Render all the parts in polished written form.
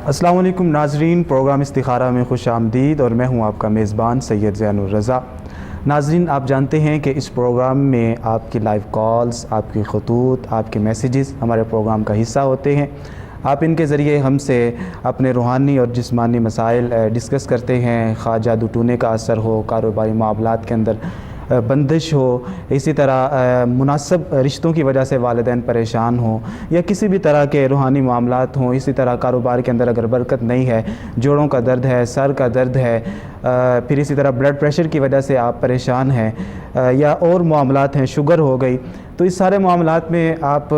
السلام علیکم ناظرین، پروگرام استخارہ میں خوش آمدید اور میں ہوں آپ کا میزبان سید زین الرضا۔ ناظرین، آپ جانتے ہیں کہ اس پروگرام میں آپ کی لائیو کالز، آپ کی خطوط، آپ کے میسیجز ہمارے پروگرام کا حصہ ہوتے ہیں۔ آپ ان کے ذریعے ہم سے اپنے روحانی اور جسمانی مسائل ڈسکس کرتے ہیں، خواہ جادو ٹونے کا اثر ہو، کاروباری معاملات کے اندر بندش ہو، اسی طرح مناسب رشتوں کی وجہ سے والدین پریشان ہوں، یا کسی بھی طرح کے روحانی معاملات ہوں، اسی طرح کاروبار کے اندر اگر برکت نہیں ہے، جوڑوں کا درد ہے، سر کا درد ہے، پھر اسی طرح بلڈ پریشر کی وجہ سے آپ پریشان ہیں، یا اور معاملات ہیں، شوگر ہو گئی، تو اس سارے معاملات میں آپ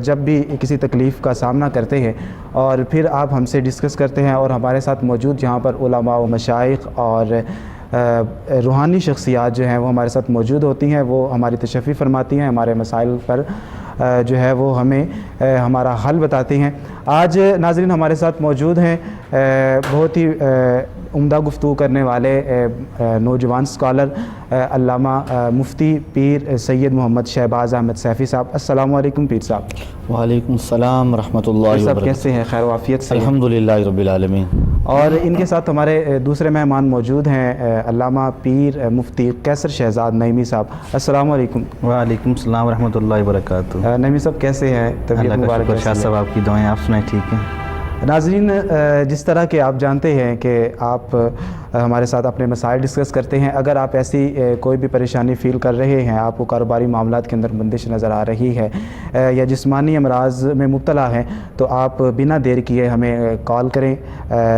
جب بھی کسی تکلیف کا سامنا کرتے ہیں اور پھر آپ ہم سے ڈسکس کرتے ہیں، اور ہمارے ساتھ موجود جہاں پر علماء و مشائخ اور روحانی شخصیات جو ہیں وہ ہمارے ساتھ موجود ہوتی ہیں، وہ ہماری تشفی فرماتی ہیں، ہمارے مسائل پر جو ہے وہ ہمیں ہمارا حل بتاتی ہیں۔ آج ناظرین ہمارے ساتھ موجود ہیں بہت ہی عمدہ گفتگو کرنے والے نوجوان اسکالر علامہ مفتی پیر سید محمد شہباز احمد سیفی صاحب۔ السلام علیکم پیر صاحب۔ وعلیکم السلام ورحمۃ اللہ وبرکاتہ۔ سب کیسے ہیں؟ خیر و عافیت سے؟ الحمدللہ رب العالمین۔ اور ان کے ساتھ ہمارے دوسرے مہمان موجود ہیں علامہ پیر مفتی قیصر شہزاد نعیمی صاحب۔ السلام علیکم۔ وعلیکم السلام ورحمۃ اللہ وبرکاتہ۔ نعیمی صاحب کیسے ہیں؟ طبیعت اللہ کا مبارک شکر، شاہ صاحب آپ کی دعائیں، آپ سنائیں ٹھیک ہیں؟ ناظرین، جس طرح کہ آپ جانتے ہیں کہ آپ ہمارے ساتھ اپنے مسائل ڈسکس کرتے ہیں، اگر آپ ایسی کوئی بھی پریشانی فیل کر رہے ہیں، آپ کو کاروباری معاملات کے اندر بندش نظر آ رہی ہے یا جسمانی امراض میں مبتلا ہیں، تو آپ بنا دیر کیے ہمیں کال کریں۔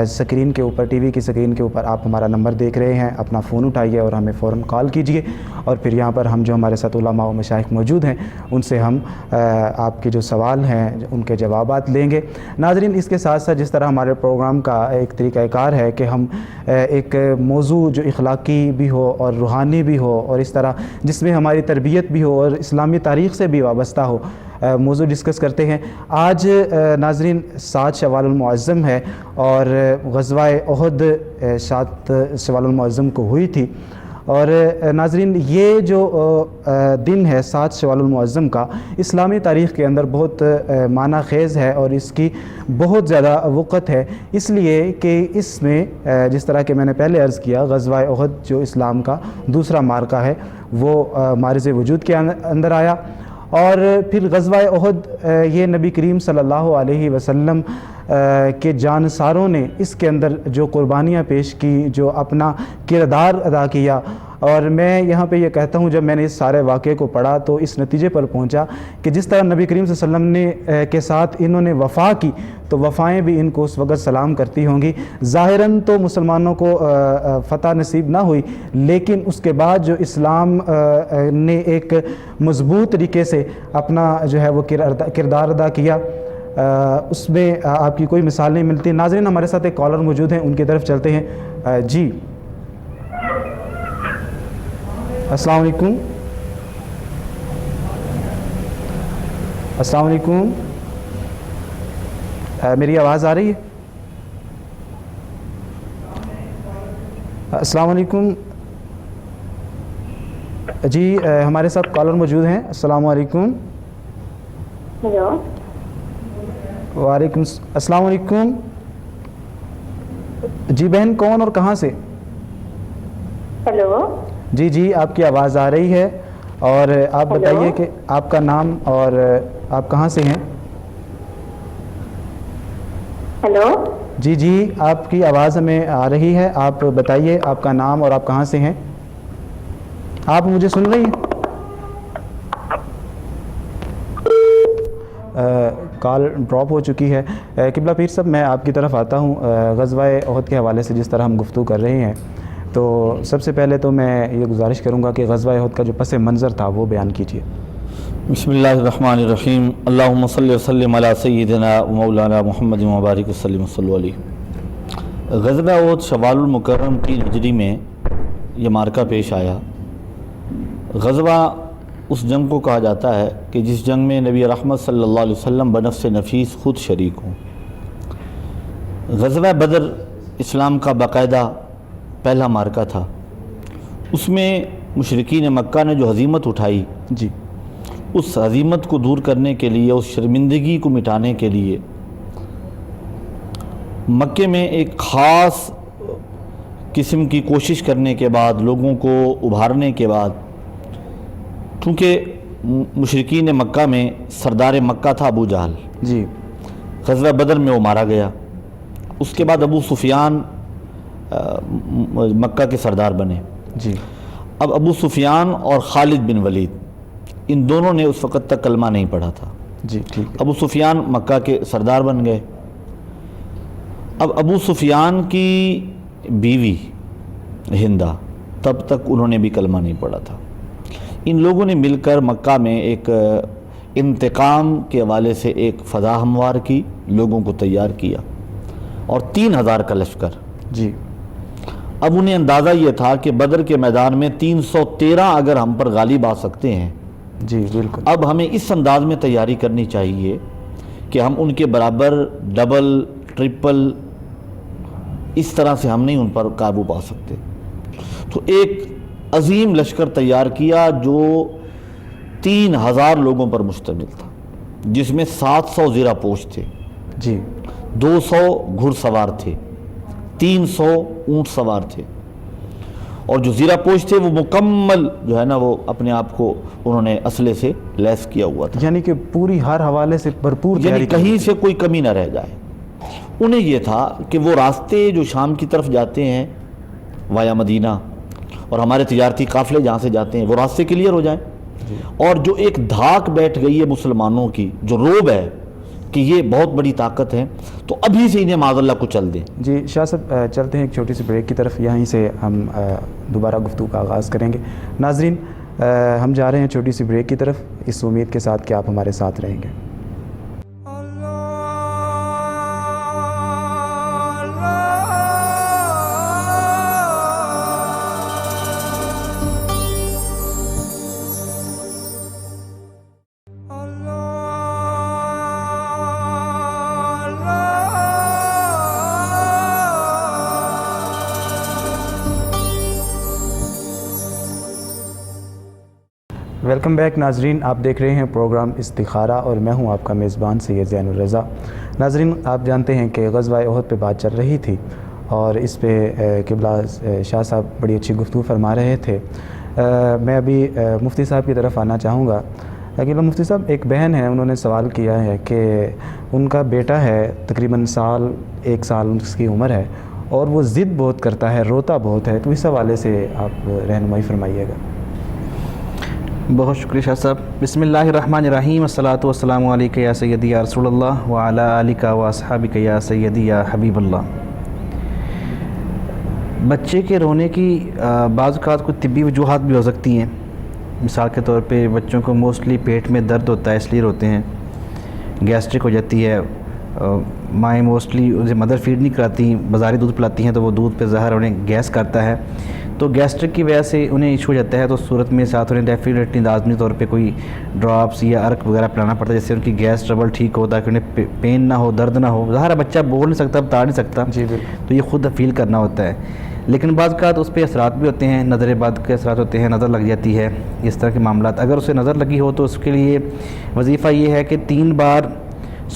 سکرین کے اوپر، ٹی وی کی سکرین کے اوپر آپ ہمارا نمبر دیکھ رہے ہیں، اپنا فون اٹھائیے اور ہمیں فوراً کال کیجیے، اور پھر یہاں پر ہم جو ہمارے ساتھ علماء و مشائخ موجود ہیں ان سے ہم آپ کے جو سوال ہیں ان کے جوابات لیں گے۔ ناظرین، اس کے ساتھ ساتھ جس طرح ہمارے پروگرام کا ایک طریقہ کار ہے کہ ہم ایک موضوع جو اخلاقی بھی ہو اور روحانی بھی ہو، اور اس طرح جس میں ہماری تربیت بھی ہو اور اسلامی تاریخ سے بھی وابستہ ہو، موضوع ڈسکس کرتے ہیں۔ آج ناظرین 7 شوال المعظم ہے، اور غزوہ احد 7 شوال المعظم کو ہوئی تھی، اور ناظرین یہ جو دن ہے 7 شوال المعظم کا، اسلامی تاریخ کے اندر بہت معنی خیز ہے اور اس کی بہت زیادہ وقت ہے، اس لیے کہ اس میں جس طرح کہ میں نے پہلے عرض کیا، غزوہ احد جو اسلام کا دوسرا معرکہ ہے وہ معرض وجود کے اندر آیا، اور پھر غزوہ احد یہ نبی کریم صلی اللہ علیہ وسلم کے جانساروں نے اس کے اندر جو قربانیاں پیش کی، جو اپنا کردار ادا کیا، اور میں یہاں پہ یہ کہتا ہوں، جب میں نے اس سارے واقعے کو پڑھا تو اس نتیجے پر پہنچا کہ جس طرح نبی کریم صلی اللہ علیہ وسلم نے کے ساتھ انہوں نے وفا کی، تو وفائیں بھی ان کو اس وقت سلام کرتی ہوں گی۔ ظاہراً تو مسلمانوں کو فتح نصیب نہ ہوئی، لیکن اس کے بعد جو اسلام نے ایک مضبوط طریقے سے اپنا جو ہے وہ کردار ادا کیا، اس میں آپ کی کوئی مثال نہیں ملتی۔ ناظرین، ہمارے ساتھ ایک کالر موجود ہیں، ان کی طرف چلتے ہیں۔ جی السلام علیکم۔ السلام علیکم، میری آواز آ رہی ہے؟ السلام علیکم جی، ہمارے ساتھ کالر موجود ہیں۔ السلام علیکم۔ ہیلو۔ وعلیکم السلام علیکم جی بہن، کون اور کہاں سے؟ ہیلو۔ جی جی، آپ کی آواز آ رہی ہے، اور آپ بتائیے کہ آپ کا نام اور آپ کہاں سے ہیں؟ ہیلو۔ جی جی، آپ کی آواز ہمیں آ رہی ہے، آپ بتائیے آپ کا نام اور آپ کہاں سے ہیں؟ آپ مجھے سن رہی ہیں؟ کال ڈراپ ہو چکی ہے۔ قبلہ پیر صاحب، میں آپ کی طرف آتا ہوں۔ غزوہ احد کے حوالے سے جس طرح ہم گفتگو کر رہے ہیں، تو سب سے پہلے تو میں یہ گزارش کروں گا کہ غزوہ احد کا جو پس منظر تھا وہ بیان کیجیے۔ بسم اللہ الرحمن الرحیم۔ اللہم صلی وسلم علی سیدنا و مولانا محمد مبارک وسلم صلی اللہ علیہ۔ غزوہ احد شوال المکرم کی ہجری میں یہ معرکہ پیش آیا۔ غزوہ اس جنگ کو کہا جاتا ہے کہ جس جنگ میں نبی رحمت صلی اللہ علیہ وسلم بنفس نفیس خود شریک ہوں۔ غزوہ بدر اسلام کا باقاعدہ پہلا معرکہ تھا۔ اس میں مشرکین مکہ نے جو ہزیمت اٹھائی، جی، اس ہزیمت کو دور کرنے کے لیے، اس شرمندگی کو مٹانے کے لیے مکے میں ایک خاص قسم کی کوشش کرنے کے بعد، لوگوں کو ابھارنے کے بعد، چونکہ مشرکین مکہ میں سردار مکہ تھا ابو جہل، جی، غزوہ بدر میں وہ مارا گیا. اس کے بعد ابو سفیان مکہ کے سردار بنے. جی. اب ابو سفیان اور خالد بن ولید، ان دونوں نے اس وقت تک کلمہ نہیں پڑھا تھا. جی ٹھیک. ابو سفیان مکہ کے سردار بن گئے. اب ابو سفیان کی بیوی ہندہ، تب تک انہوں نے بھی کلمہ نہیں پڑھا تھا. ان لوگوں نے مل کر مکہ میں ایک انتقام کے حوالے سے ایک فضا ہموار کی، لوگوں کو تیار کیا، اور 3000 کا لشکر. جی. اب انہیں اندازہ یہ تھا کہ بدر کے میدان میں 313 اگر ہم پر غالب آ سکتے ہیں، جی بالکل، اب ہمیں اس انداز میں تیاری کرنی چاہیے کہ ہم ان کے برابر ڈبل ٹرپل اس طرح سے ہم نہیں ان پر قابو پا سکتے. تو ایک عظیم لشکر تیار کیا جو 3000 لوگوں پر مشتمل تھا، جس میں 700 زیرہ پوش تھے، جی 200 گھڑ سوار تھے، 300 اونٹ سوار تھے، اور جو زیرہ پوش تھے وہ مکمل جو ہے نا وہ اپنے آپ کو انہوں نے اسلحے سے لیس کیا ہوا تھا. یعنی کہ پوری ہر حوالے سے بھرپور یعنی تیاری کہیں سے کوئی کمی نہ رہ جائے. انہیں یہ تھا کہ وہ راستے جو شام کی طرف جاتے ہیں وایا مدینہ، اور ہمارے تجارتی قافلے جہاں سے جاتے ہیں، وہ راستے کلیئر ہو جائیں. اور جو ایک دھاک بیٹھ گئی ہے مسلمانوں کی، جو روب ہے کہ یہ بہت بڑی طاقت ہے، تو ابھی سے انہیں معاذ اللہ کو چل دیں. جی شاہ صاحب، چلتے ہیں ایک چھوٹی سی بریک کی طرف، یہیں سے ہم دوبارہ گفتگو کا آغاز کریں گے. ناظرین، ہم جا رہے ہیں چھوٹی سی بریک کی طرف، اس امید کے ساتھ کہ آپ ہمارے ساتھ رہیں گے. ویلکم بیک ناظرین، آپ دیکھ رہے ہیں پروگرام استخارہ اور میں ہوں آپ کا میزبان سید زین الرضا. ناظرین، آپ جانتے ہیں کہ غزوہ احد پہ بات چل رہی تھی اور اس پہ قبلہ شاہ صاحب بڑی اچھی گفتگو فرما رہے تھے. میں ابھی مفتی صاحب کی طرف آنا چاہوں گا. قبلہ مفتی صاحب، ایک بہن ہے، انہوں نے سوال کیا ہے کہ ان کا بیٹا ہے، تقریباً 1 سال اس کی عمر ہے، اور وہ ضد بہت کرتا ہے، روتا بہت ہے، تو اس حوالے سے آپ رہنمائی فرمائیے گا. بہت شکریہ شاہ صاحب. بسم اللہ الرحمن الرحیم. الصلاۃ والسلام علیک یا سیدی یا رسول اللہ وعلی آلک و اصحابک یا سیدی یا حبیب اللہ. بچے کے رونے کی بعض اوقات کوئی طبی وجوہات بھی ہو سکتی ہیں. مثال کے طور پہ بچوں کو موسٹلی پیٹ میں درد ہوتا ہے، اس لیے روتے ہیں. گیسٹرک ہو جاتی ہے، مائیں موسٹلی اسے مدر فیڈ نہیں کراتی، بازاری دودھ پلاتی ہیں تو وہ دودھ پہ زہر انہیں گیس کرتا ہے، تو گیسٹرک کی وجہ سے انہیں ایشو ہو جاتا ہے. تو اس صورت میں ساتھ انہیں ڈیفینیٹلی لازمی طور پہ کوئی ڈراپس یا ارک وغیرہ پلانا پڑتا ہے، جس سے ان کی گیس ٹربل ٹھیک ہو، تاکہ انہیں پین نہ ہو، درد نہ ہو. ظاہر ہے بچہ بول نہیں سکتا، بتا نہیں سکتا، جی بالکل، تو یہ خود فیل کرنا ہوتا ہے. لیکن بعض اوقات اس پہ اثرات بھی ہوتے ہیں، نظر بد کے اثرات ہوتے ہیں، نظر لگ جاتی ہے، اس طرح کے معاملات. اگر اسے نظر لگی ہو تو اس کے لیے وظیفہ یہ ہے کہ 3 بار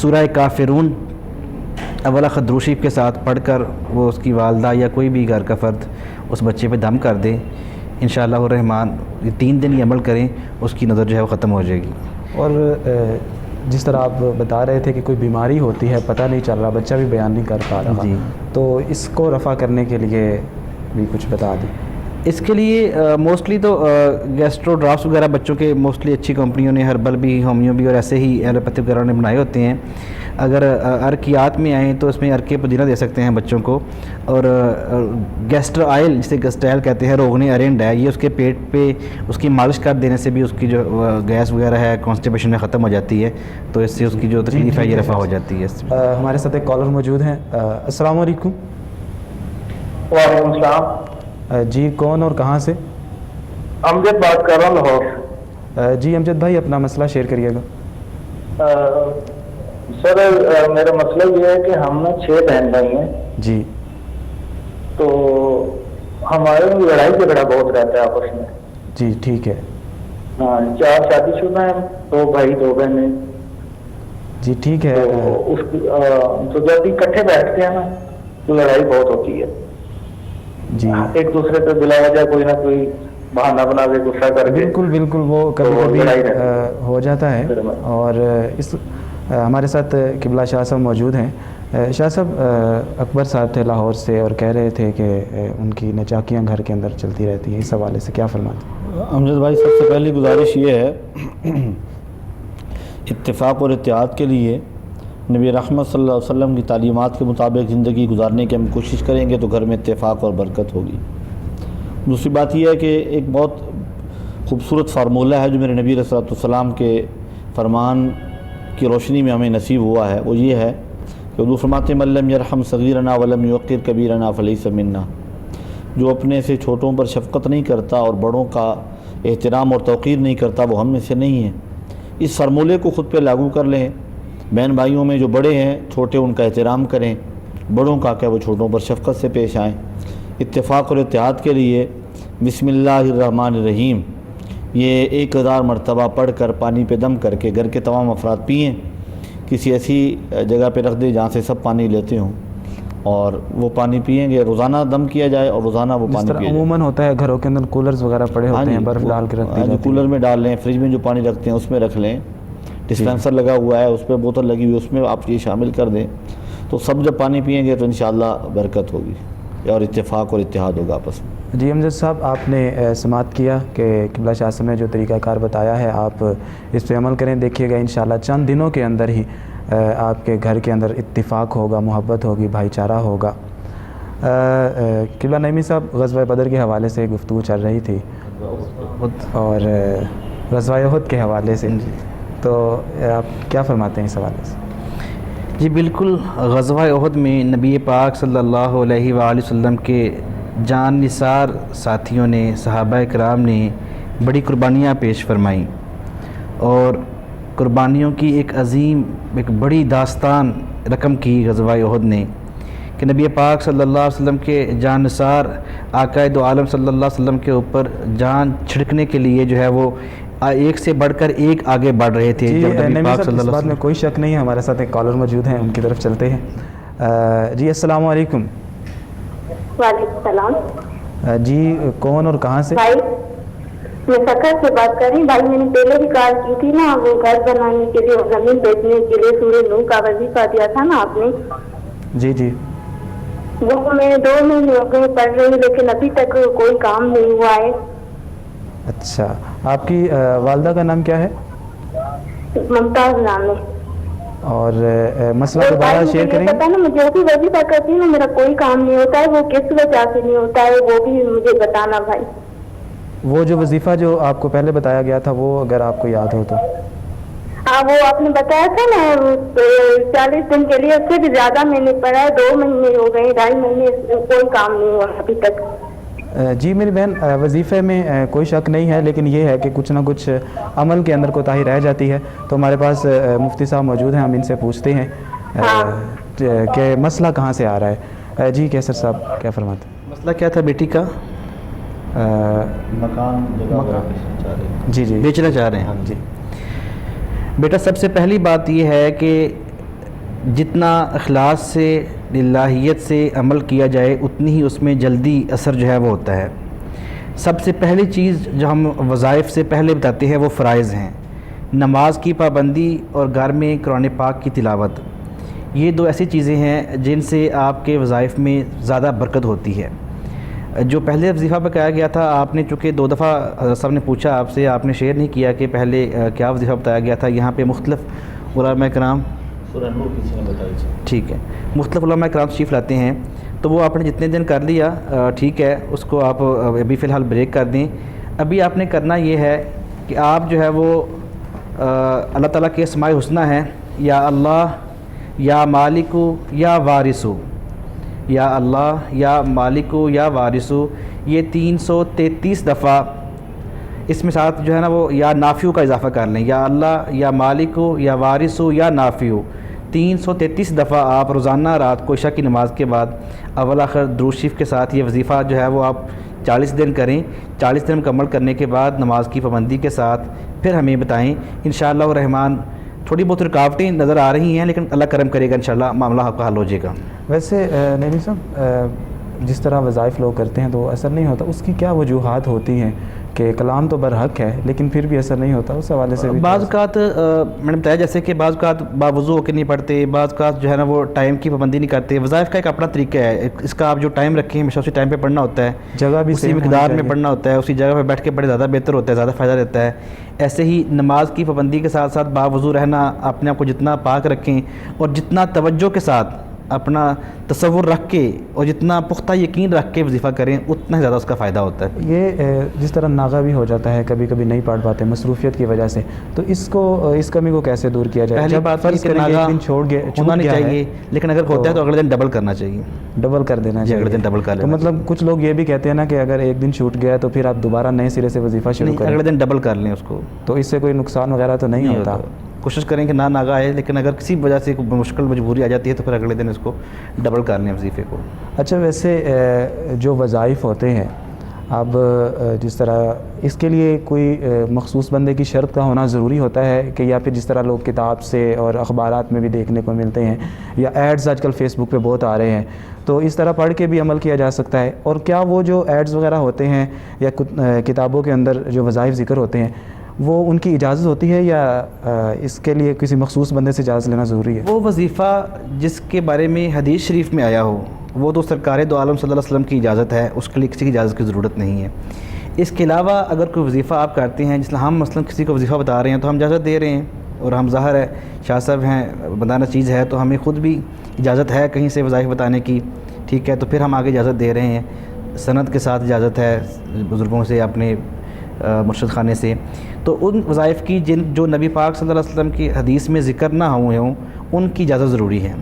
سورہ کافرون اولا خدروشی کے ساتھ پڑھ کر وہ اس کی والدہ یا کوئی بھی گھر کا فرد اس بچے پہ دم کر دے. انشاءاللہ الرحمن یہ 3 دن یہ عمل کریں، اس کی نظر جو ہے وہ ختم ہو جائے گی. اور جس طرح آپ بتا رہے تھے کہ کوئی بیماری ہوتی ہے، پتہ نہیں چل رہا، بچہ بھی بیان نہیں کر پا رہا، جی، تو اس کو رفع کرنے کے لیے بھی کچھ بتا دیں. اس کے لیے موسٹلی تو گیسٹرو ڈراپس وغیرہ بچوں کے موسٹلی اچھی کمپنیوں نے، ہربل بھی، ہومیو بھی، اور ایسے ہی ایلوپیتھی وغیرہ نے بنائے ہوتے ہیں. اگر ارکیات میں آئیں تو اس میں ارکے پودینہ دے سکتے ہیں بچوں کو. اور گیسٹر آئل جسے گسٹائل کہتے ہیں، روغن ارینڈ ہے، یہ اس کے پیٹ پہ اس کی مالش کر دینے سے بھی اس کی جو گیس وغیرہ ہے کانسٹیپیشن میں ختم ہو جاتی ہے، تو اس سے اس کی جو تکلیف ہے یہ رفع ہو جاتی ہے. ہمارے ساتھ ایک کالر موجود ہیں. السلام علیکم. وعلیکم السلام. جی کون اور کہاں سے؟ امجد بات کر رہا ہوں لاہور. جی امجد بھائی، اپنا مسئلہ شیئر کریے گا. سر میرا مسئلہ یہ ہے کہ ہم نا 6 بہن بھائی ہیں. جی. تو ہمارے میں لڑائی جھگڑا بہت رہتا ہے آپس میں. جی ٹھیک ہے. ہاں، 4 شادی شدہ ہیں، 2 بھائی 2 بہنیں. جی ٹھیک ہے. تو جب بھی اکٹھے بیٹھتے ہیں نا تو لڑائی بہت ہوتی ہے. جی ایک دوسرے پہ بلا وجہ کوئی نہ کوئی بہانہ بنا کے غصہ کر کے بالکل بالکل وہ کبھی تو کبھی لڑائی رہتی ہے. ہو جاتا ہے. اور اس ہمارے ساتھ قبلہ شاہ صاحب موجود ہیں. شاہ صاحب اکبر صاحب تھے لاہور سے اور کہہ رہے تھے کہ ان کی نچاکیاں گھر کے اندر چلتی رہتی ہیں, اس حوالے سے کیا فرماتے ہیں؟ امجد بھائی, سب سے پہلی گزارش یہ ہے اتفاق اور اتحاد کے لیے نبی رحمت صلی اللہ علیہ وسلم کی تعلیمات کے مطابق زندگی گزارنے کی ہم کوشش کریں گے تو گھر میں اتفاق اور برکت ہوگی. دوسری بات یہ ہے کہ ایک بہت خوبصورت فارمولہ ہے جو میرے نبی صلی اللہ علیہ وسلم کے فرمان کی روشنی میں ہمیں نصیب ہوا ہے. وہ یہ ہے کہ حضور فرماتے ہیں من لم یرحم صغیرنا ولم یوقر کبیرنا فلیس منا. جو اپنے سے چھوٹوں پر شفقت نہیں کرتا اور بڑوں کا احترام اور توقیر نہیں کرتا وہ ہم میں سے نہیں ہے. اس فارمولے کو خود پہ لاگو کر لیں. بہن بھائیوں میں جو بڑے ہیں چھوٹے ان کا احترام کریں, بڑوں کا کہ وہ چھوٹوں پر شفقت سے پیش آئیں. اتفاق اور اتحاد کے لیے بسم اللہ الرحمن الرحیم یہ 1000 مرتبہ پڑھ کر پانی پہ دم کر کے گھر کے تمام افراد پئیں. کسی ایسی جگہ پہ رکھ دیں جہاں سے سب پانی لیتے ہوں اور وہ پانی پئیں گے. روزانہ دم کیا جائے اور روزانہ وہ پانی پیا جائے. عموماً ہوتا ہے گھروں کے اندر کولرز وغیرہ پڑے ہوتے ہیں, برف ڈال کے رکھ دی جاتی ہے. کولر میں ڈال لیں, فریج میں جو پانی رکھتے ہیں اس میں رکھ لیں. ڈسپینسر لگا ہوا ہے, اس پہ بوتل لگی ہوئی, اس میں آپ یہ شامل کر دیں. تو سب جب پانی پئیں گے تو انشاءاللہ برکت ہوگی اور اتفاق اور اتحاد ہوگا آپس میں. جی امجد صاحب, آپ نے سماعت کیا کہ قبلہ شاہ صاحب نے جو طریقہ کار بتایا ہے آپ اس پہ عمل کریں. دیکھیے گا انشاءاللہ چند دنوں کے اندر ہی آپ کے گھر کے اندر اتفاق ہوگا, محبت ہوگی, بھائی چارہ ہوگا. قبلہ نعیمی صاحب, غزوہ بدر کے حوالے سے گفتگو چل رہی تھی اور غزوہ احد کے حوالے سے, تو آپ کیا فرماتے ہیں اس حوالے سے؟ جی بالکل, غزوہ احد میں نبی پاک صلی اللہ علیہ وآلہ وسلم کے جان نثار ساتھیوں نے, صحابہ کرام نے بڑی قربانیاں پیش فرمائیں اور قربانیوں کی ایک عظیم ایک بڑی داستان رقم کی غزوہ احد نے کہ نبی پاک صلی اللہ علیہ وسلم کے جان نثار آقا دو عالم صلی اللہ علیہ وسلم کے اوپر جان چھڑکنے کے لیے جو ہے وہ ایک سے بڑھ کر ایک آگے بڑھ رہے تھے. جی جب نبی پاک صلی اس اللہ بات علیہ میں کوئی شک نہیں ہے. ہمارے ساتھ ایک کالر موجود ہیں, ان کی طرف چلتے ہیں. جی السلام علیکم. وعلیکم السلام. جی کون اور کہاں سے؟ بھائی میں سکر سے بات کر رہی ہوں. بھائی میں نے پہلے بھی کال کی تھی نا, وہ گھر بنانے کے لیے اور زمین بیچنے کے لیے سورہ نوح کا وظیفہ دیا تھا نا آپ نے. جی جی. وہ میں 2 مہینے ہو گئے پڑھ رہی ہوں لیکن ابھی تک کوئی کام نہیں ہوا ہے. اچھا, آپ کی والدہ کا نام کیا ہے؟ ممتاز نام ہے. اور مسئلہ دوبارہ شیئر کریں گے؟ پتا نا مجھے جو بھی وظیفہ کرتی ہوں میرا کوئی کام نہیں ہوتا ہے, وہ کس وجہ سے نہیں ہوتا ہے وہ بھی مجھے بتانا بھائی. وہ جو وظیفہ جو آپ کو پہلے بتایا گیا تھا وہ اگر آپ کو یاد ہو تو. ہاں وہ آپ نے بتایا تھا نا 40 دن کے لیے, اس سے بھی زیادہ میں نے پڑھا ہے. 2 مہینے ہو گئے, 2.5 مہینے کوئی کام نہیں ہوا ابھی تک. جی میری بہن, وظیفے میں کوئی شک نہیں ہے, لیکن یہ ہے کہ کچھ نہ کچھ عمل کے اندر کوتاہی رہ جاتی ہے. تو ہمارے پاس مفتی صاحب موجود ہیں, ہم ان سے پوچھتے ہیں کہ مسئلہ کہاں سے آ رہا ہے. جی کیسر صاحب کیا فرماتے ہیں؟ مسئلہ کیا تھا بیٹی کا؟ مکان جی جی بیچنا چاہ رہے ہیں. جی بیٹا سب سے پہلی بات یہ ہے کہ جتنا اخلاص سے للہیت سے عمل کیا جائے اتنی ہی اس میں جلدی اثر جو ہے وہ ہوتا ہے. سب سے پہلی چیز جو ہم وظائف سے پہلے بتاتے ہیں وہ فرائض ہیں. نماز کی پابندی اور گھر میں قرآن پاک کی تلاوت, یہ 2 ایسی چیزیں ہیں جن سے آپ کے وظائف میں زیادہ برکت ہوتی ہے. جو پہلے وظیفہ بتایا گیا تھا, آپ نے چونکہ 2 دفعہ حضرت صاحب نے پوچھا آپ سے, آپ نے شیئر نہیں کیا کہ پہلے کیا وظیفہ بتایا گیا تھا. یہاں پہ مختلف علماء کرام, ٹھیک ہے, مختلف علماء کرام تشریف لاتے ہیں, تو وہ آپ نے جتنے دن کر لیا ٹھیک ہے, اس کو آپ ابھی فی الحال بریک کر دیں. ابھی آپ نے کرنا یہ ہے کہ آپ جو ہے وہ اللہ تعالیٰ کے اسماء الحسنی ہیں, یا اللہ, یا مالکو, یا وارثو, یا اللہ, یا مالکو, یا وارثو, یہ 333 دفعہ اس میں ساتھ جو ہے نا وہ یا نافیو کا اضافہ کر لیں, یا اللہ, یا مالکو, یا وارثو, یا نافیو. 333 دفعہ آپ روزانہ رات کو عشاء کی نماز کے بعد اول آخر درود شریف کے ساتھ یہ وظیفہ جو ہے وہ آپ 40 دن کریں. 40 دن مکمل کرنے کے بعد نماز کی پابندی کے ساتھ پھر ہمیں بتائیں. انشاءاللہ الرحمن تھوڑی بہت رکاوٹیں نظر آ رہی ہیں، لیکن اللہ کرم کرے گا انشاءاللہ معاملہ آپ کا حل ہو جائے گا۔ ویسے نبی صاحب جس طرح وظائف لوگ کرتے ہیں تو اثر نہیں ہوتا، اس کی کیا وجوہات ہوتی ہیں کہ کلام تو برحق ہے لیکن پھر بھی اثر نہیں ہوتا؟ اس حوالے سے بھی بعض اوقات میں نے بتایا جیسے کہ بعض اوقات باوضو ہو کے نہیں پڑھتے، بعض اوقات جو ہے نا وہ ٹائم کی پابندی نہیں کرتے۔ وظائف کا ایک اپنا طریقہ ہے، اس کا آپ جو ٹائم رکھیں ہمیشہ اسی ٹائم پہ پڑھنا ہوتا ہے، جگہ بھی اسی same ہونی مقدار میں چاہیے۔ پڑھنا ہوتا ہے، اسی جگہ پہ بیٹھ کے پڑھے زیادہ بہتر ہوتا ہے، زیادہ فائدہ دیتا ہے۔ ایسے ہی نماز کی پابندی کے ساتھ ساتھ باوضو رہنا، اپنے آپ کو جتنا پاک رکھیں اور جتنا توجہ کے ساتھ اپنا تصور رکھ کے اور جتنا پختہ یقین رکھ کے وظیفہ کریں اتنا ہی زیادہ اس کا فائدہ ہوتا ہے۔ یہ جس طرح ناغہ بھی ہو جاتا ہے، کبھی کبھی نہیں پڑھ پاتے مصروفیت کی وجہ سے، تو اس کمی کو کیسے دور کیا جائے؟ پہلی جب بات فرض کہ کریں کہ ناغہ ایک دن چھوٹ ہونا نہیں گیا ہے چاہیے، لیکن اگر ہوتا ہے تو اگلے دن ڈبل کرنا چاہیے، ڈبل کر دینا جی چاہیے۔ اگلے دن ڈبل کر تو لینا مطلب کچھ لوگ یہ بھی کہتے ہیں نا کہ اگر ایک دن چھوٹ گیا تو پھر آپ دوبارہ نئے سرے سے وظیفہ شروع نہیں، کریں، اگلے دن ڈبل کر لیں اس کو، تو اس سے کوئی نقصان وغیرہ تو نہیں ہوتا؟ کوشش کریں کہ نہ ناغہ آئے، لیکن اگر کسی وجہ سے کوئی مشکل مجبوری آ جاتی ہے تو پھر اگلے دن اس کو ڈبل کر لیں وظیفے کو۔ اچھا، ویسے جو وظائف ہوتے ہیں اب جس طرح اس کے لیے کوئی مخصوص بندے کی شرط کا ہونا ضروری ہوتا ہے کہ یا پھر جس طرح لوگ کتاب سے اور اخبارات میں بھی دیکھنے کو ملتے ہیں یا ایڈز آج کل فیس بک پہ بہت آ رہے ہیں، تو اس طرح پڑھ کے بھی عمل کیا جا سکتا ہے؟ اور کیا وہ جو ایڈز وغیرہ ہوتے ہیں یا کتابوں کے اندر جو وظائف ذکر ہوتے ہیں وہ ان کی اجازت ہوتی ہے یا اس کے لیے کسی مخصوص بندے سے اجازت لینا ضروری ہے؟ وہ وظیفہ جس کے بارے میں حدیث شریف میں آیا ہو وہ تو سرکار دو عالم صلی اللہ علیہ وسلم کی اجازت ہے، اس کے لیے کسی کی اجازت کی ضرورت نہیں ہے۔ اس کے علاوہ اگر کوئی وظیفہ آپ کرتے ہیں، جس ہم مثلا کسی کو وظیفہ بتا رہے ہیں تو ہم اجازت دے رہے ہیں، اور ہم ظاہر ہے شاہ صاحب ہیں بتانا چیز ہے تو ہمیں خود بھی اجازت ہے کہیں سے وظائف بتانے کی، ٹھیک ہے، تو پھر ہم آگے اجازت دے رہے ہیں، سند کے ساتھ اجازت ہے بزرگوں سے، اپنے مرشد خانے سے۔ تو ان وظائف کی جو نبی پاک صلی اللہ علیہ وسلم کی حدیث میں ذکر نہ ہوئے ہوں ان کی اجازت ضروری ہے۔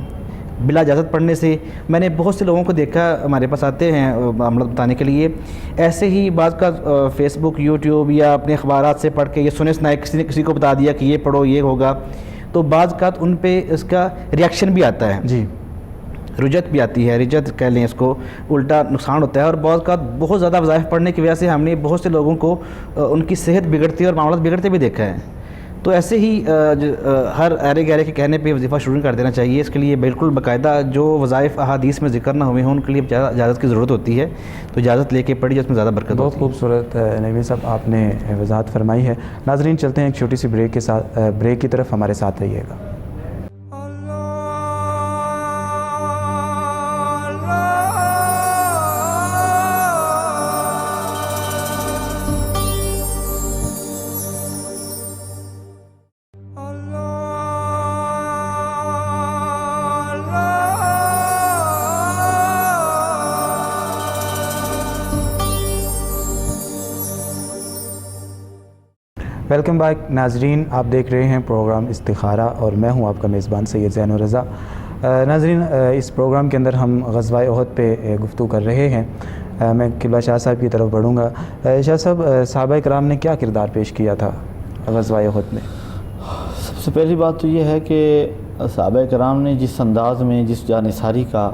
بلا اجازت پڑھنے سے میں نے بہت سے لوگوں کو دیکھا ہمارے پاس آتے ہیں معاملات بتانے کے لیے، ایسے ہی بعض کا فیس بک، یوٹیوب یا اپنے اخبارات سے پڑھ کے یہ سنے سنائے کسی نے کسی کو بتا دیا کہ یہ پڑھو یہ ہوگا، تو بعض کا ان پہ اس کا ریاکشن بھی آتا ہے، جی، رجت بھی آتی ہے، رجت کہہ لیں اس کو، الٹا نقصان ہوتا ہے۔ اور بعض کا بہت زیادہ وظائف پڑھنے کی وجہ سے ہم نے بہت سے لوگوں کو ان کی صحت بگڑتی اور معاملات بگڑتے بھی دیکھا ہے۔ تو ایسے ہی ہر ایرے گہرے کے کہنے پہ وظیفہ شروع کر دینا چاہیے۔ اس کے لیے بالکل باقاعدہ جو وظائف احادیث میں ذکر نہ ہوئے ہیں ان کے لیے اجازت کی ضرورت ہوتی ہے، تو اجازت لے کے پڑھیے، اس میں زیادہ برکت بہت ہوتی ہے۔ خوبصورت نبی صاحب آپ نے وضاحت فرمائی ہے۔ ناظرین چلتے ہیں ایک چھوٹی سی بریک کی طرف، ہمارے ساتھ رہیے گا۔ ویلکم بیک ناظرین، آپ دیکھ رہے ہیں پروگرام استخارہ اور میں ہوں آپ کا میزبان سید زین الرضا۔ ناظرین، اس پروگرام کے اندر ہم غزوہ احد پہ گفتگو کر رہے ہیں۔ میں قبلہ شاہ صاحب کی طرف بڑھوں گا۔ شاہ صاحب، صحابہ کرام نے کیا کردار پیش کیا تھا غزوہ احد میں؟ سب سے پہلی بات تو یہ ہے کہ صحابہ کرام نے جس انداز میں جس جانثاری کا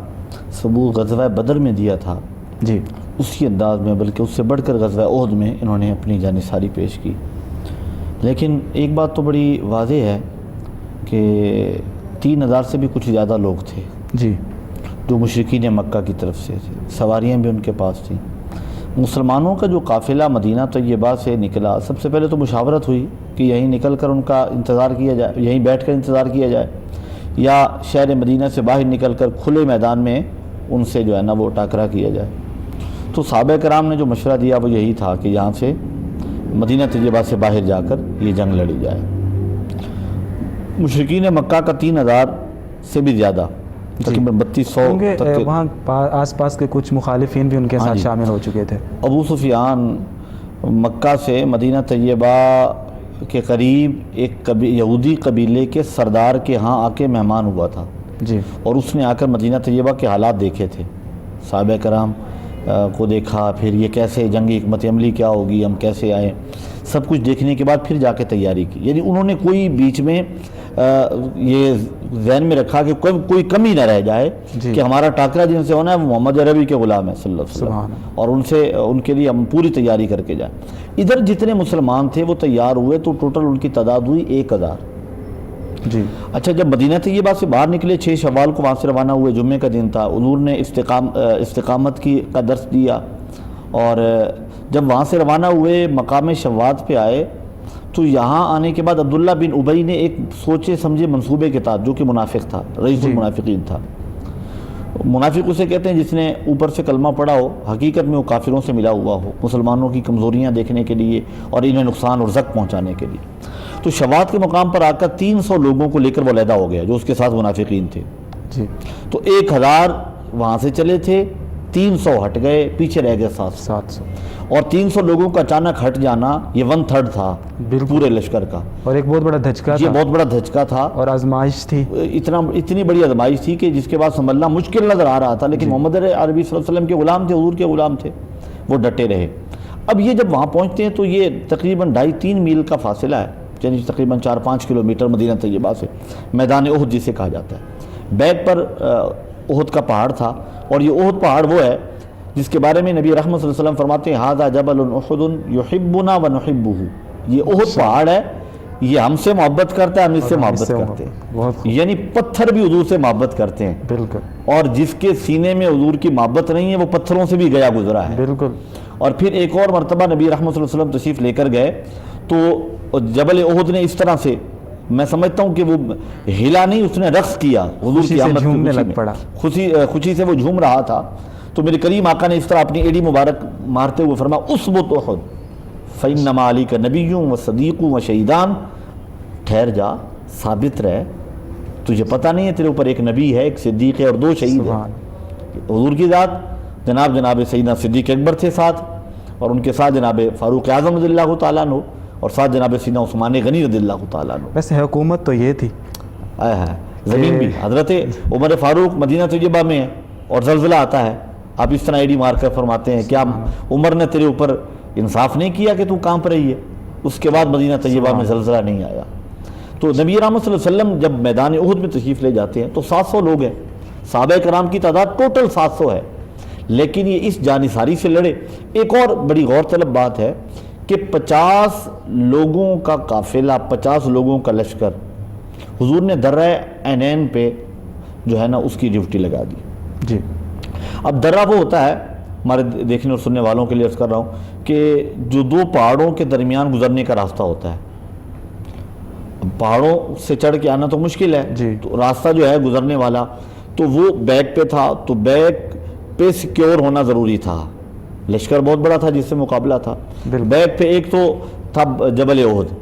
ثبوت غزوہ بدر میں دیا تھا، جی، اسی انداز میں بلکہ اس سے بڑھ کر غزوہ احد میں انہوں نے اپنی جانثاری پیش کی۔ لیکن ایک بات تو بڑی واضح ہے کہ 3000 سے بھی کچھ زیادہ لوگ تھے جی، جو مشرکین مکہ کی طرف سے تھے، سواریاں بھی ان کے پاس تھیں۔ مسلمانوں کا جو قافلہ مدینہ طیبہ سے نکلا، سب سے پہلے تو مشاورت ہوئی کہ یہیں نکل کر ان کا انتظار کیا جائے، یہیں بیٹھ کر انتظار کیا جائے، یا شہر مدینہ سے باہر نکل کر کھلے میدان میں ان سے جو ہے نا وہ ٹاکرا کیا جائے۔ تو صحابہ کرام نے جو مشورہ دیا وہ یہی تھا کہ یہاں سے مدینہ طیبہ سے باہر جا کر یہ جنگ لڑی جائے۔ مشرکین مکہ کا 3000 سے بھی زیادہ، تقریباً 3200 تک کے، وہاں آس پاس کے کچھ مخالفین بھی ان کے ساتھ شامل ہو چکے تھے۔ ابو سفیان مکہ سے مدینہ طیبہ کے قریب ایک یہودی قبیلے کے سردار کے ہاں آ کے مہمان ہوا تھا جی، اور اس نے آ کر مدینہ طیبہ کے حالات دیکھے تھے، صحابہ کرام کو دیکھا، پھر یہ کیسے جنگی حکمت عملی کیا ہوگی، ہم کیسے آئیں، سب کچھ دیکھنے کے بعد پھر جا کے تیاری کی۔ یعنی انہوں نے کوئی بیچ میں یہ ذہن میں رکھا کہ کوئی کمی نہ رہ جائے کہ ہمارا ٹاکرا جن سے ہونا ہے وہ محمد عربی کے غلام ہے صلی اللہ علیہ وسلم، اور ان کے لیے ہم پوری تیاری کر کے جائیں۔ ادھر جتنے مسلمان تھے وہ تیار ہوئے تو ٹوٹل ان کی تعداد ہوئی 1000، جی اچھا، جب مدینہ طیبہ سے باہر نکلے 6 شوال کو وہاں سے روانہ ہوئے، جمعے کا دن تھا، حضور نے استقامت کا درس دیا، اور جب وہاں سے روانہ ہوئے مقام شواد پہ آئے تو یہاں آنے کے بعد عبداللہ بن ابی نے ایک سوچے سمجھے منصوبے کے تحت، جو کہ منافق تھا، رئیس المنافقین تھا. منافق اسے کہتے ہیں جس نے اوپر سے کلمہ پڑھا ہو، حقیقت میں وہ کافروں سے ملا ہوا ہو، مسلمانوں کی کمزوریاں دیکھنے کے لیے اور انہیں نقصان اور زک پہنچانے کے لیے. تو شواد کے مقام پر آ کر 300 لوگوں کو لے کر وہ علیحدہ ہو گیا جو اس کے ساتھ منافقین تھے. جی تو 1000 وہاں سے چلے تھے، 300 ہٹ گئے، پیچھے رہ گئے 700. اور 300 لوگوں کا اچانک ہٹ جانا یہ 1/3 تھا پورے لشکر کا، اور ایک بہت بڑا دھچکا یہ تھا، بہت بڑا دھچکا تھا اور آزمائش تھی. اتنی بڑی آزمائش تھی کہ جس کے بعد سنبھلنا مشکل نظر آ رہا تھا، لیکن محمد عربی صلی اللہ علیہ وسلم کے غلام تھے، حضور کے غلام تھے، وہ ڈٹے رہے. اب یہ جب وہاں پہنچتے ہیں تو یہ تقریباً 2.5-3 میل کا فاصلہ ہے، یعنی تقریباً 4-5 کلومیٹر مدینہ طیبہ سے، میدان احد جسے کہا جاتا ہے. بیک پر احد کا پہاڑ تھا، اور یہ احد پہاڑ وہ ہے جس کے بارے میں نبی رحمت صلی اللہ علیہ وسلم فرماتے ہیں ھذا جبل احد یحبنا ونحبہ. یہ احد پہاڑ ہے، یہ ہم سے محبت کرتا ہے، ہم اس سے محبت کرتے ہیں. یعنی پتھر بھی حضور سے محبت کرتے ہیں، بالکل. اور جس کے سینے میں حضور کی محبت نہیں ہے وہ پتھروں سے بھی گیا گزرا ہے. بالکل. اور پھر ایک اور مرتبہ نبی رحمت صلی اللہ علیہ وسلم تشریف لے کر گئے تو جبل احد نے اس طرح سے، میں سمجھتا ہوں کہ وہ ہلا نہیں، اس نے رقص کیا حضور کی آمد کی خوشی سے وہ جھوم رہا تھا. تو میرے کریم آقا نے اس طرح اپنی ایڑی مبارک مارتے ہوئے فرمایا اثبت احد فإنما علیک نبی و صدیق و شہیدان. ٹھہر جا، ثابت رہ، تجھے پتہ نہیں ہے تیرے اوپر ایک نبی ہے، ایک صدیق ہے، اور 2 شہید ہیں. حضور کی ذات جناب سیدنا صدیق اکبر تھے ساتھ، اور ان کے ساتھ جناب فاروق اعظم رضی اللہ تعالیٰ عنہ، اور ساتھ جناب سیدنا عثمان غنی رضی اللہ تعالیٰ عنہ. ویسے حکومت تو یہ تھی، زمین بھی حضرت عمر فاروق مدینہ طیبہ میں ہے اور زلزلہ آتا ہے. آپ اس طرح ایڈی مار کر فرماتے ہیں کیا عمر نے تیرے اوپر انصاف نہیں کیا کہ تو کانپ رہی ہے؟ اس کے بعد مدینہ طیبہ میں زلزلہ نہیں آیا. تو نبی رحمت صلی اللہ علیہ وسلم جب میدان احد میں تشریف لے جاتے ہیں تو 700 لوگ ہیں، صحابہ کرام کی تعداد ٹوٹل 700 ہے، لیکن یہ اس جانثاری سے لڑے. ایک اور بڑی غور طلب بات ہے کہ 50 لوگوں کا قافلہ، 50 لوگوں کا لشکر حضور نے درہ عینین پہ جو ہے نا اس کی ڈیوٹی لگا دی. جی. اب درہ وہ ہوتا ہے، ہمارے دیکھنے اور سننے والوں کے لیے عرض کر رہا ہوں کہ جو 2 پہاڑوں کے درمیان گزرنے کا راستہ ہوتا ہے. پہاڑوں سے چڑھ کے آنا تو مشکل ہے، تو راستہ جو ہے گزرنے والا، تو وہ بیک پہ تھا، تو بیک پہ سیکیور ہونا ضروری تھا. لشکر بہت بڑا تھا جس سے مقابلہ تھا. بیک پہ ایک تو تھا جبل احد،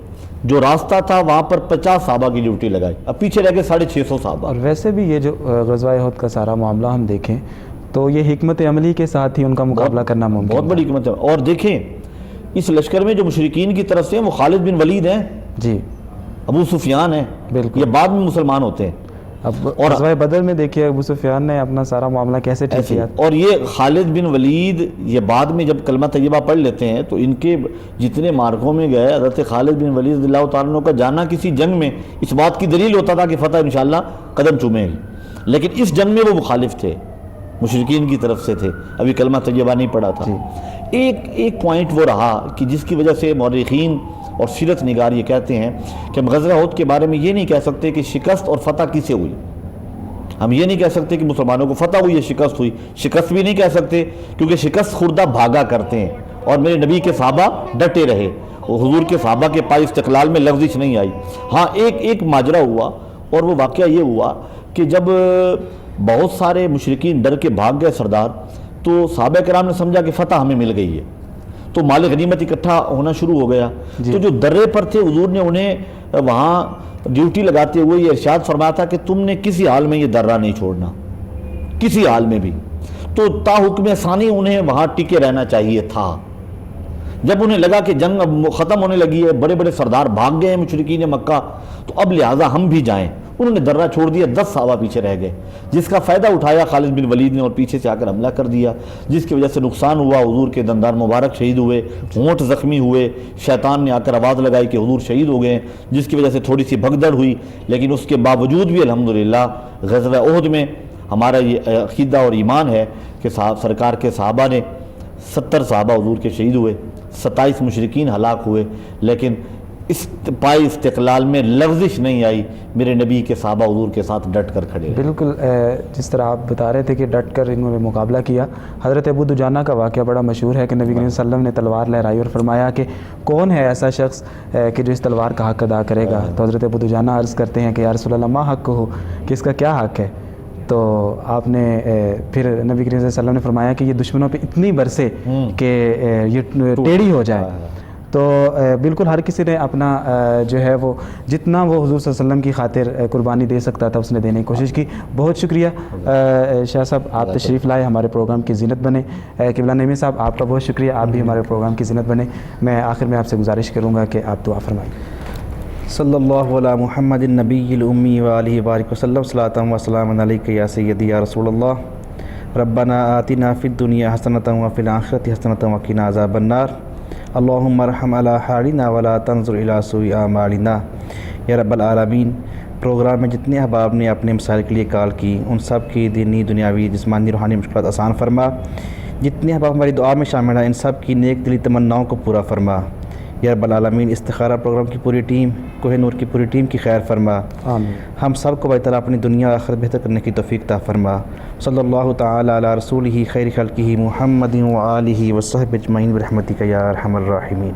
جو راستہ تھا وہاں پر 50 صحابہ کی ڈیوٹی لگائی، اب پیچھے رہ گئے 650 صحابہ. اور ویسے بھی یہ جو غزوہ احد کا سارا معاملہ ہم دیکھیں تو یہ حکمت عملی کے ساتھ ہی ان کا مقابلہ کرنا ممکن، بہت بڑی حکمت ہے. اور دیکھیں اس لشکر میں جو مشرکین کی طرف سے وہ خالد بن ولید ہیں، جی، ابو سفیان ہیں، بالکل، یہ بعد میں مسلمان ہوتے ہیں. اب غزوہ بدر میں دیکھیے ابو سفیان نے اپنا سارا معاملہ کیسے ٹھیک کیا. اور یہ خالد بن ولید یہ بعد میں جب کلمہ طیبہ پڑھ لیتے ہیں تو ان کے جتنے مارکوں میں گئے، حضرت خالد بن ولید رضی اللہ تعالیٰ عنہ کا جانا کسی جنگ میں اس بات کی دلیل ہوتا تھا کہ فتح انشاءاللہ قدم چومے گی، لیکن اس جنگ میں وہ مخالف تھے، مشرکین کی طرف سے تھے، ابھی کلمہ طیبہ نہیں پڑھا تھا. ایک پوائنٹ وہ رہا کہ جس کی وجہ سے مورخین اور سیرت نگار یہ کہتے ہیں کہ ہم غزوہ احد کے بارے میں یہ نہیں کہہ سکتے کہ شکست اور فتح کسے ہوئی. ہم یہ نہیں کہہ سکتے کہ مسلمانوں کو فتح ہوئی یا شکست ہوئی. شکست بھی نہیں کہہ سکتے کیونکہ شکست خوردہ بھاگا کرتے ہیں، اور میرے نبی کے صحابہ ڈٹے رہے، حضور کے صحابہ کے پاس استقلال میں لفظ نہیں آئی. ہاں ایک ماجرا ہوا، اور وہ واقعہ یہ ہوا کہ جب بہت سارے مشرکین ڈر کے بھاگ گئے سردار، تو صحابہ کرام نے سمجھا کہ فتح ہمیں مل گئی ہے، تو مال غنیمت اکٹھا ہونا شروع ہو گیا. تو جو درے پر تھے حضور نے انہیں وہاں ڈیوٹی لگاتے ہوئے یہ ارشاد فرمایا تھا کہ تم نے کسی حال میں یہ درہ نہیں چھوڑنا، کسی حال میں بھی. تو تا حکم ثانی انہیں وہاں ٹکے رہنا چاہیے تھا. جب انہیں لگا کہ جنگ اب ختم ہونے لگی ہے، بڑے بڑے سردار بھاگ گئے ہیں مشرکین مکہ، تو اب لہٰذا ہم بھی جائیں، انہوں نے درہ چھوڑ دیا. 10 صحابہ پیچھے رہ گئے، جس کا فائدہ اٹھایا خالد بن ولید نے اور پیچھے سے آ کر حملہ کر دیا، جس کی وجہ سے نقصان ہوا. حضور کے دندان مبارک شہید ہوئے، ہونٹ زخمی ہوئے، شیطان نے آ کر آواز لگائی کہ حضور شہید ہو گئے، جس کی وجہ سے تھوڑی سی بھگدڑ ہوئی. لیکن اس کے باوجود بھی الحمدللہ غزوہ احد میں ہمارا یہ عقیدہ اور ایمان ہے کہ سرکار کے صحابہ نے 70 صحابہ حضور کے شہید ہوئے، 27 مشرکین ہلاک ہوئے، لیکن اس پائے استقلال میں لغزش نہیں آئی، میرے نبی کے صحابہ حضور کے ساتھ ڈٹ کر کھڑے رہے۔ بالکل جس طرح آپ بتا رہے تھے کہ ڈٹ کر انہوں نے مقابلہ کیا، حضرت ابو دجانہ کا واقعہ بڑا مشہور ہے کہ نبی کریم صلی اللہ علیہ وسلم نے تلوار لہرائی اور فرمایا کہ کون ہے ایسا شخص کہ جو اس تلوار کا حق ادا کرے گا؟ تو حضرت ابو دجانہ عرض کرتے ہیں کہ یا رسول اللہ ما حق ہو، کہ اس کا کیا حق ہے؟ تو آپ نے پھر نبی کریم صلی اللہ علیہ وسلم نے فرمایا کہ یہ دشمنوں پہ اتنی برسے کہ یہ ٹیڑھی ہو جائے۔ تو بالکل ہر کسی نے اپنا جو ہے وہ جتنا وہ حضور صلی اللہ علیہ وسلم کی خاطر قربانی دے سکتا تھا اس نے دینے کی کوشش کی۔ بہت شکریہ شاہ صاحب، آپ تشریف لائے، ہمارے پروگرام کی زینت بنے۔ قبلہ نعیمی صاحب آپ کا بہت شکریہ، آپ بھی ہمارے پروگرام کی زینت بنے۔ میں آخر میں آپ سے گزارش کروں گا کہ آپ دعا فرمائیں۔ صلی اللہ علی محمد النبی الامی وآلہ وبارک وسلم، صلاۃ و سلام علیک یا سیدی یا رسول اللہ۔ ربنا آتنا فی الدنیا حسنۃ وفی الآخرۃ حسنۃ وقنا عذاب النار۔ اللہم ارحم علی حالنا ولا تنظر الی سوء اعمالنا یا رب العالمین۔ پروگرام میں جتنے احباب نے اپنے مسائل کے لیے کال کی، ان سب کی دینی، دنیاوی، جسمانی، روحانی مشکلات آسان فرما۔ جتنے احباب ہماری دعا میں شامل ہیں، ان سب کی نیک دلی تمناؤں کو پورا فرما یا رب العالمین۔ استخارہ پروگرام کی پوری ٹیم، کوہ نور کی پوری ٹیم کی خیر فرما۔ آمین۔ ہم سب کو بہتر اپنی دنیا اور آخرت بہتر کرنے کی توفیق عطا فرما۔ صلی اللہ تعالی علی رسولہ خیر خلقہ محمد و آلہ و صحبہ اجمعین برحمتک یا ارحم الراحمین۔